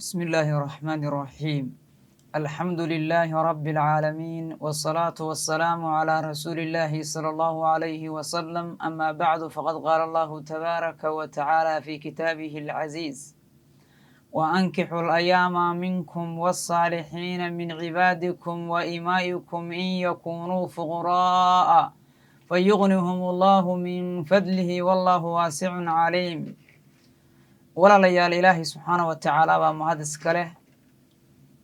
بسم الله الرحمن الرحيم. الحمد لله رب العالمين، والصلاة والسلام على رسول الله صلى الله عليه وسلم. أما بعد، فقد قال الله تبارك وتعالى في كتابه العزيز: وأنكحوا الأيام منكم والصالحين من عبادكم وإمائكم إن يكونوا فقراء فيغنهم الله من فضله والله واسع عليم. walaalayaal ilaahay subxaana wa tacaala baa mahad iska leh.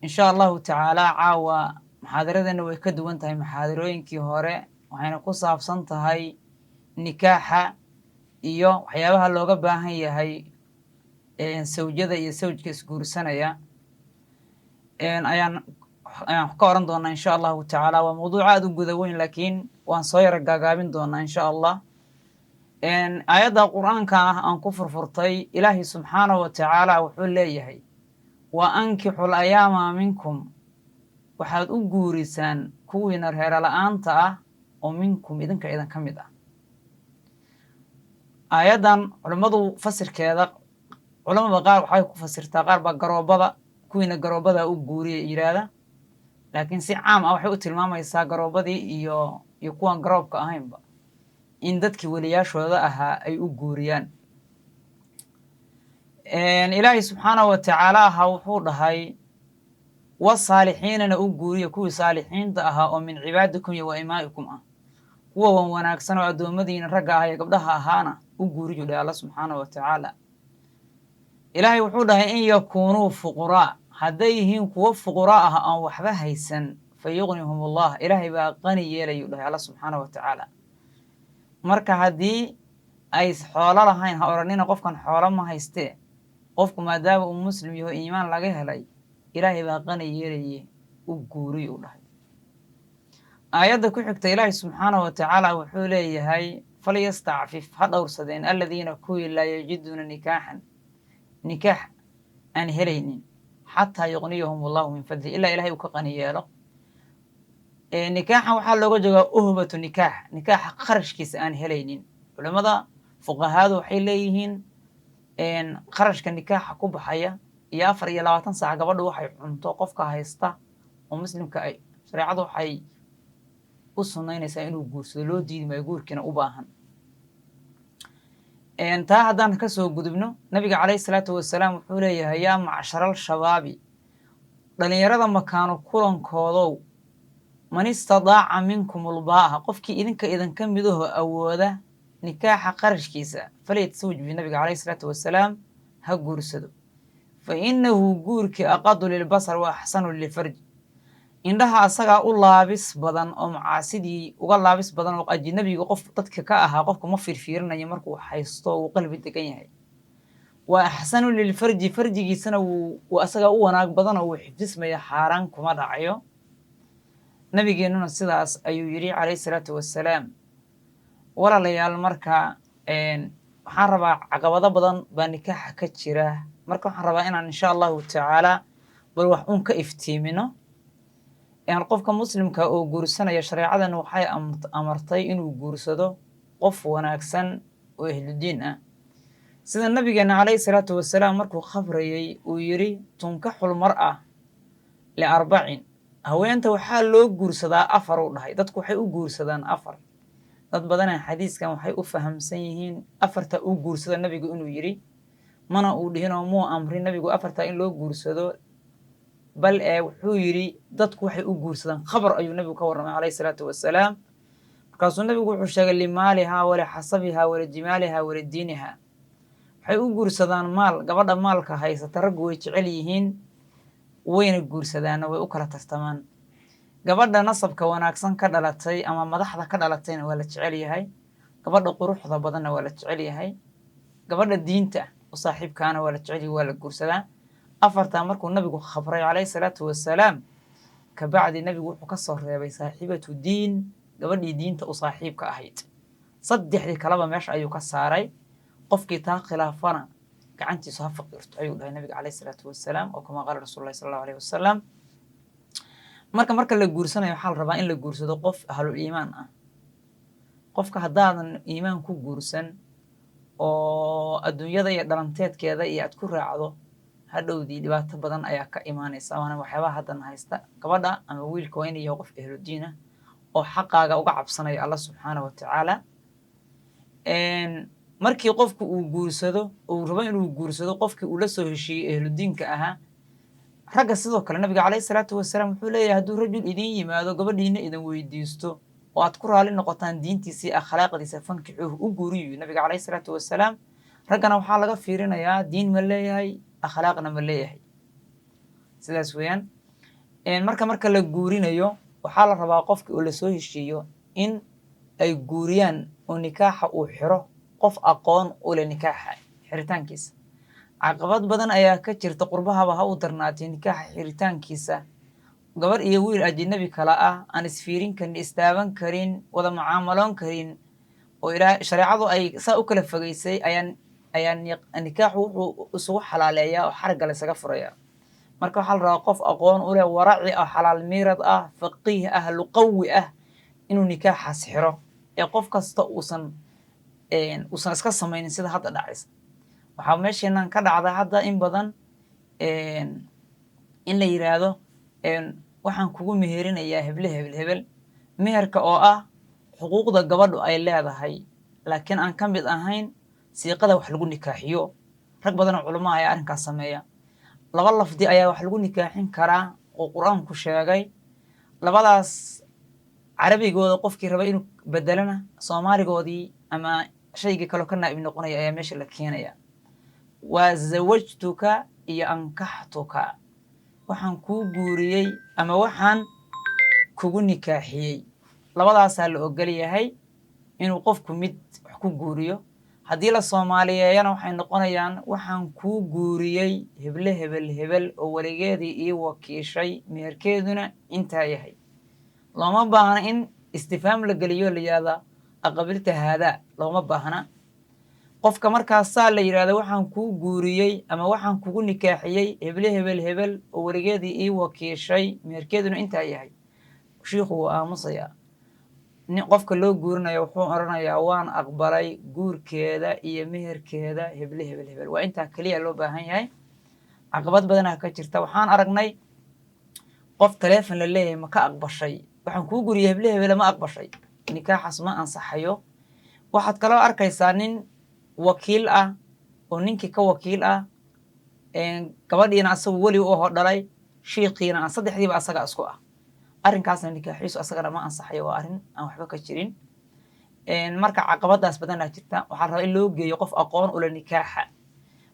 insha allahu tacaalaa caawa muxaadaradeenna way ka duwan tahay muxaadarooyinkii hore, waxayna ku saabsan tahay nikaaxa iyo waxyaabaha looga baahan yahay sawjada iyo sawjka isguursanaya ayaan ka oran doonaa insha allahu tacaala. waa mawduuc aada u guda weyn, laakiin waan soo yara gaagaabin doonaa insha allah. aayadda qur-aanka ah aan ku furfurtay, ilaahay subxaanahu wa tacaala wuxuu leeyahay: wa ankixul ayaama minkum, waxaad u guurisaan kuwiina reero la-aanta ah oo minkum idinka idin ka mid ah. aayaddan culimmadu fasirkeeda, culamada qaar waxay ku fasirtaa, qaar baa garoobada, kuwiina garoobada u guuriya yidhaahda, laakiin si caam ah waxay u tilmaamaysaa garoobadii iyo kuwan garoobka ahaynba in dadkii weliyaashooda ahaa ay u guuriyaan. ilaahay subxaanahu wa tacaala ahaa wuxuu dhahay: wasaalixiinana u guuriya kuwii saalixiinta ahaa oo min cibaadikum iyo wa imaa'ikum ah, kuwa wan wanaagsan oo addoommadiina ragga ah iyo gabdhaha ahaana u guuriyu dhahay alla subxaanahu wa tacaala. ilaahay wuxuu dhahay: in yakuunuu fuquraa, hadday yihiin kuwo fuquraa ah aan waxba haysan, fa yugnihum allah, ilaahay baa qani yeelayu dhahay alla subxaanahu wa tacaala. marka haddii ay xoolo lahayn, ha odhanina qofkan xoolo ma haystee, qofku maadaama uu muslim yaho iimaan laga helay, ilaahay baa qani yeelaye u guuriy u dhahay. aayadda ku xigta ilaahay subxaanahu wa tacaala wuxuu leeyahay: falyastacfif, ha dhowrsadeen aladiina kuwii laa yajiduuna nikaaxan, nikaax aan helaynin, xataa yuqniyahum allahu min fadli, ilaa ilahay uu ka qani yeelo. nikaaxan waxaa looga jeedaa uhbatu nikaax, nikaaxa qarashkiisa aan helaynin. culimmada fuqahaadu waxay leeyihiin qarashka nikaaxa ku baxaya iyo 24 saac gabadhu waxay cunto qofka haysta oo muslimka ay shareecadu waxay u sunaynaysaa inuu guursado, loo diidi maayo, guurkiina u baahan. taa haddaan ka soo gudubno, nabiga calayhi salaatu wasalaam wuxuu leeyahay: yaa macsharal shabaabi, dhalinyarada makaano kulankoodow, man istadaaca minkum ulbaa'a, qofkii idinka midaho awooda nikaaxa qarashkiisa, falyatazawaj bi, nabiga calayhi salaatu wasalaam ha guursado. fa innahu guurkii aqadu lilbasar wa axsanu lilfarji, indhaha asagaa u laabis badan oo macaasidii uga laabis badan oo ajnabiga qof dadka ka ahaa qofka ma fiirfiirinayo markuu haysto uu qalbi degan yahay. wa axsanu lilfarji, farjigiisana wuu asagaa u wanaag badan oo wuu xifdismaya, xaaraan kuma dhacayo. nabigeennuna sidaas ayuu yidhi calayhi salaatu wassalaam. walaalayaal, marka waxaan rabaa, caqabado badan baa nikaaxa ka jira, marka waxaan rabaa inaan insha allahu tacaala bal wax uun ka iftiimino. qofka muslimka oo guursanaya, shareecadan waxay amartay inuu guursado qof wanaagsan oo ahludiin ah, sida nabigeenna calayhi salaatu wassalaam markuu khabrayey uu yidhi: tunkaxul mar'a liarbacin, haweenta waxaa loo guursadaa 4 u dhahay. dadku waxay u guursadaan 4. dad badana xadiiskan waxay u fahamsan yihiin 4ta u guursada nabigu inuu yidhi, mana uu dhihinoo muu amrin nabigu 4ta in loo guursado, bal wuxuu yidhi dadku waxay u guursadaan. khabar ayuu nabigu ka warramay calayhi salaatu wassalaam. markaasuu nabigu wuxuu sheegay: limaalihaa walixasabihaa walijimaalihaa walidiinihaa, waxay u guursadaan maal, gabadha maalka haysata raggu way jecel yihiin, wayna guursadaanna way u kala tartamaan. gabadha nasabka wanaagsan ka dhalatay ama madaxda ka dhalatayna waa la jecel yahay, gabadha quruxda badanna waa la jecel yahay, gabadha diinta u saaxiibkaana waa la jecel yahay, waa la guursadaa. 4taa markuu nabigu khabray calayhi salaatu wassalaam, kabacdi nabigu wuxuu ka soo reebay saaxiibatu diin, gabadhii diinta u saaxiibka ahayd. 3dii kaleba meesha ayuu ka saaray. qofkii taa khilaafana gacantiisu ha faqiirto ayuu dhahay nabiga calayhi salaatu wassalaam, oo kama qaala rasuulullahi sala allahu alayhi wasalam. marka la guursanayo waxaa la rabaa in la guursado qof ahlul iimaan ah. qofka haddaadan iimaan ku guursan oo adduunyada iyo dhalanteedkeeda iyo aad ku raacdo, hadhowdii dhibaato badan ayaa ka imaanaysa waana waxyaabaha haddan haysta gabadha ama wiilka waa inuu yahay qof ehludiin ah oo xaqaaga uga cabsanaya allah subxaana wa tacaala markii qofku uu guursado uu rabo inuu guursado qofkii uu la soo heshiiyey ehludiinka ahaa ragga sidoo kale nabiga calayhi salaatu wasalaam wuxuu leeyahay hadduu rajul idin yimaado gabadhiina idin weydiisto oo aad ku raali noqotaan diintiisii akhlaaqdiisa fankixuuh u guuriyu nabiga calayhi salaatu wasalaam raggana waxaa laga fiirinayaa diin ma leeyahay akhlaaqna ma leeyahay sidaas weeyaan marka la guurinayo waxaa la rabaa qofkii oo lasoo heshiiyo in ay guuriyaan oo nikaaxa uu xiro qof aqoon u leh nikaaxa xiritaankiisa caqabad badan ayaa ka jirta qurbahaba ha u darnaatay nikaaxa xiritaankiisa gabar iyo wiil ajnabi kala ah aan isfiirin karin istaaban karin wada mucaamaloon karin oo shareecadu ay saa u kala fogeysay ayaan nikaaxu wuxuu isugu xalaaleeyaa oo xaragga la isaga furayaa marka waxaa la rabaa qof aqoon u leh waraci ah xalaal miirad ah faqiih ah luqawi ah inuu nikaaxaas xiro ee qof kasta uusan iska samaynin sida hadda dhacaysa waxaa meesheenan ka dhacda hadda in badan in la yiraahdo waxaan kugu meherinayaa hebel meherka oo ah xuquuqda gabadhu ay leedahay laakiin aan ka mid ahayn siiqada wax lagu nikaaxiyo rag badan oo culamo ayaa arrinkaas sameeya laba lafdi ayaa wax lagu nikaaxin karaa oo qur-aanku sheegay labadaas carabigooda qofkii raba inuu bedelana soomaaligoodii ama shaygii kaloo ka naa'ib noqonaya ayaa meesha la keenaya waa zawajtuka iyo ankaxtuka waxaan kuu guuriyey ama waxaan kugu nikaaxiyey labadaasaa la ogol yahay inuu qofku mid wax ku guuriyo haddii la soomaaliyeeyana waxay noqonayaan waxaan kuu guuriyey hebel oo weligeedii ii wakiishay meherkeeduna intaa yahay looma baahna in istifhaam la geliyo la yihahda aqabilta haadaa looma baahna qofka markaasaa la yidhahda waxaan kuu guuriyey ama waxaan kugu nikaaxiyey hebel oo weligeedii ii wakiishay meherkeeduna intaa yahay shiikhu wuu aamusayaa qofka loo guurinayo wuxuu oranayaa waan aqbalay guurkeeda iyo meherkeeda hebel waa intaa keliya loo baahan yahay caqabad badanaa ka jirta waxaan aragnay qof taleefon la leeyahay ma ka aqbashay waxaan kuu guuriyey hebel ma aqbashay nikaaxaas ma ansaxayo waxaad kaloo arkaysaa nin wakiil ah oo ninkii ka wakiil ah gabadhiina asagu weli u hodhalay shiikiina aan saddexdiiba asaga isku ah arrinkaasna nikaaxiisu asagana ma ansaxayo waa arrin aan waxba ka jirin marka caqabadaas badanaa jirta waxaa la rabaa in loo geeyo qof aqoon ula nikaaxa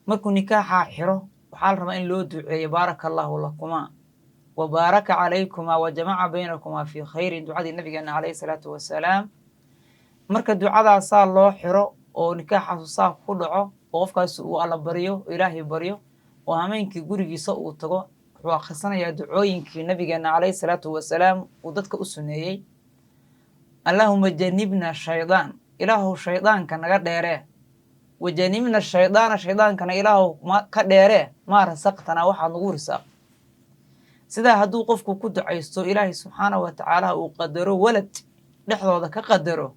markuu nikaaxa xiro waxaa la rabaa in loo duceeyo baaraka allaahu lakumaa wa baaraka calaykumaa wa jamaca baynakumaa fii khayrin ducadii nabigeena calayhi salaatu wasalaam marka ducadaasaa loo xiro oo nikaaxaasu saa ku dhaco oo qofkaas uu alla baryo oo ilaahay baryo oo hameenkii gurigiisa uu tago wuxuu akhrisanayaa ducooyinkii nabigeena calayhi salaatu wasalaam uu dadka u suneeyey allaahuma janibna shaydaan ilaahow shaydaanka naga dheeree wajanibna shaydaana shaydaankana ilaahow ka dheeree maa rasaqtanaa waxaad nagu risaaq sidaa hadduu qofku ku ducaysto ilaahay subxaanahu wa tacaala uu qadaro walad dhexdooda ka qadaro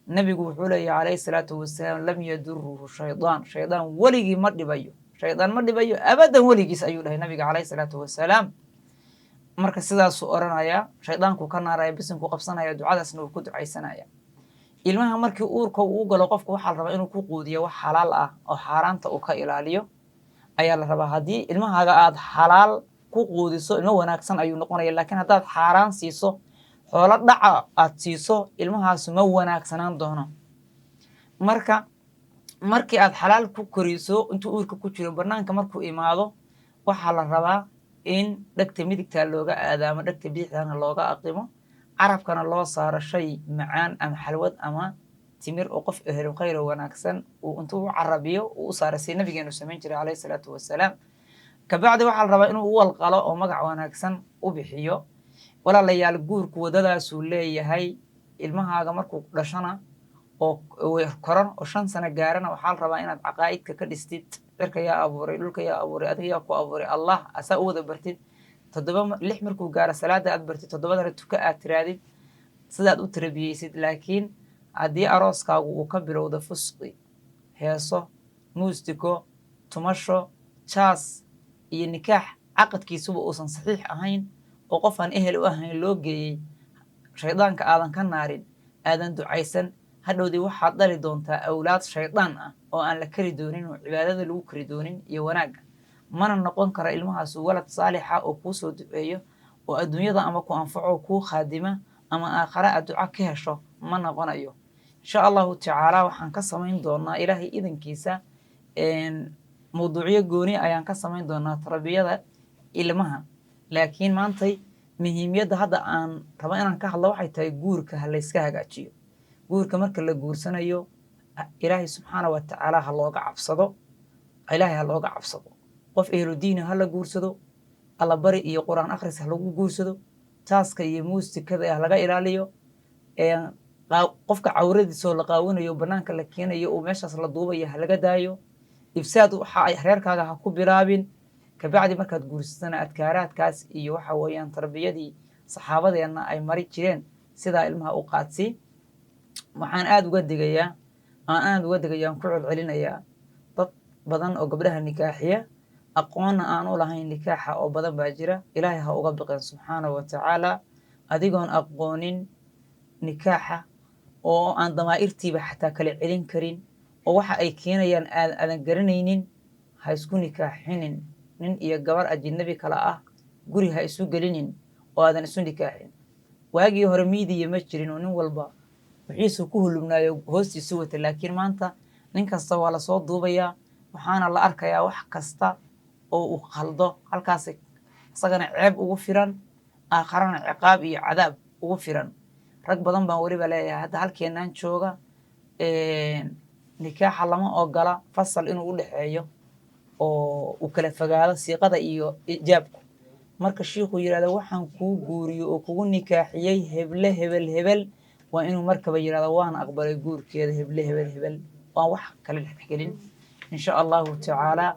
nabigu wuxuu leeyahay calayhi salaatu wasalaam lam yaduruhu shaydaan weligii ma dhibayo shaydaan ma dhibayo abadan weligiis ayuu dhahay nabiga calayhi salaatu wasalaam marka sidaasuu oranayaa shaydaanku ka naaraya bisinku qabsanaya ducadaasna wuu ku ducaysanaya ilmaha markii uurka uu galo qofku waxaa la rabaa inuu ku quudiyo wax xalaal ah oo xaaraanta uu ka ilaaliyo ayaa la rabaa haddii ilmahaaga aad xalaal ku quudiso ilmo wanaagsan ayuu noqonaya laakiin haddaad xaaraan siiso xoolo dhaca aad siiso ilmahaasu ma wanaagsanaan doono marka markii aad xalaal ku koriso intuu uurka ku jiro banaanka markuu imaado waxaa la rabaa in dhegta midigtaa looga aadaamo dhegta bidixdana looga aqimo carabkana loo saaro shay macaan ama xalwad ama timir oo qof ehlu khayr oo wanaagsan uu intuu u carabiyo uu u saaro si nabigeenu samayn jiray calayhi salaatu wasalaam kabacdi waxaa la rabaa inuu u walqalo oo magac wanaagsan u bixiyo walaalayaal guurku wadadaasuu leeyahay ilmahaaga markuu dhashana oo koran oo 5 sano gaarana waxaa la rabaa inaad caqaa'idka ka dhistid cirka yaa abuuray dhulka yaa abuuray adiga yaa ku abuuray allah asaa u wada bartid 6 markuu gaaro salaada aad bartid 7 tuka aad tiraadid sidaad u tarbiyeysid laakiin haddii arooskaagu uu ka bilowdo fusqi heeso muustiko tumasho jaas iyo nikaax caqadkiisuba uusan saxiix ahayn oo qof aan ehel u ahayn loo geeyey shaydaanka aadan ka naarin aadan ducaysan hadhowdii waxaad dhali doontaa awlaad shaydaan ah oo aan la kari doonin oo cibaadada lagu kari doonin iyo wanaagga mana noqon kara ilmahaasu walad saalixa oo kuu soo duceeyo oo adduunyada ama ku anfaco kuu khaadima ama aakhare aad duca ka hesho ma noqonayo insha allahu tacaala waxaan ka samayn doonaa ilaahay idankiisa mawduucyo gooni ayaan ka samayn doonaa tarbiyada ilmaha laakiin maantay muhiimiyadda hadda aan rabo inaan ka hadlo waxay tahay guurka ha layska hagaajiyo guurka marka la guursanayo ilaahay subxaana wa tacaala ha looga cabsado ilaahay ha looga cabsado qof ehludiina ha la guursado allabari iyo qur-aan akhris ha lagu guursado taaska iyo muusikada ha laga ilaaliyo qofka cawradiisoo la qaawanayo bannaanka la keenayo oo meeshaas la duubayo ha laga daayo ifsaad waxa ay reerkaaga ha ku bilaabin kabacdi markaad guursatana adkaaraadkaas iyo waxa weeyaan tarbiyadii saxaabadeenna ay mari jireen sidaa ilmaha u qaadsii waxaan aad uga digayaa aan ku celcelinayaa dad badan oo gabdhaha nikaaxiya aqoonna aan u lahayn nikaaxa oo badan baa jira ilaahay ha uga baqeen subxaanahu wa tacaala adigoon aqoonin nikaaxa oo aan damaa'irtiiba xataa kala celin karin oo waxa ay keenayaan aadan garanaynin ha isku nikaaxinin nin iyo gabar ajinabi kala ah guri ha isu gelinin oo aadan isu nikaaxin waagii hore miidiya ma jirin oo nin walba wixiisu ku hulubnaayo hoostiisu wata laakiin maanta nin kasta waa lasoo duubayaa waxaana la arkayaa wax kasta oo uu khaldo halkaas isagana ceeb ugu firan aakharana ciqaab iyo cadaab ugu firan rag badan baan weliba leeyahay hadda halkeenaan jooga nikaaxa lama ogola fasal inuu u dhexeeyo oo uu kala fogaado siiqada iyo ijaabku marka shiikhuu yidhahdo waxaan kuu guuriyo oo kugu nikaaxiyey heble hebel waa inuu markaba yidhahdo waan aqbalay guurkeeda heble hebel waan wax kala dhexgelin insha allahu tacaala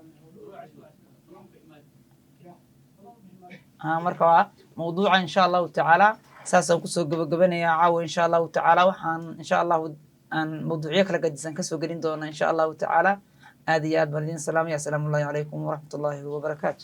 marka mawduuca insha allahu tacaala saasaan kusoo gabagabanayaa caawa insha allahu tacaala waxaan insha allahu aan mawduucyo kala gadisan kasoo gelin doona insha allahu tacaala aad iyo aad baan idin salaamaya asalaamu allahi calaykum waraxmat ullaahi wabarakaatu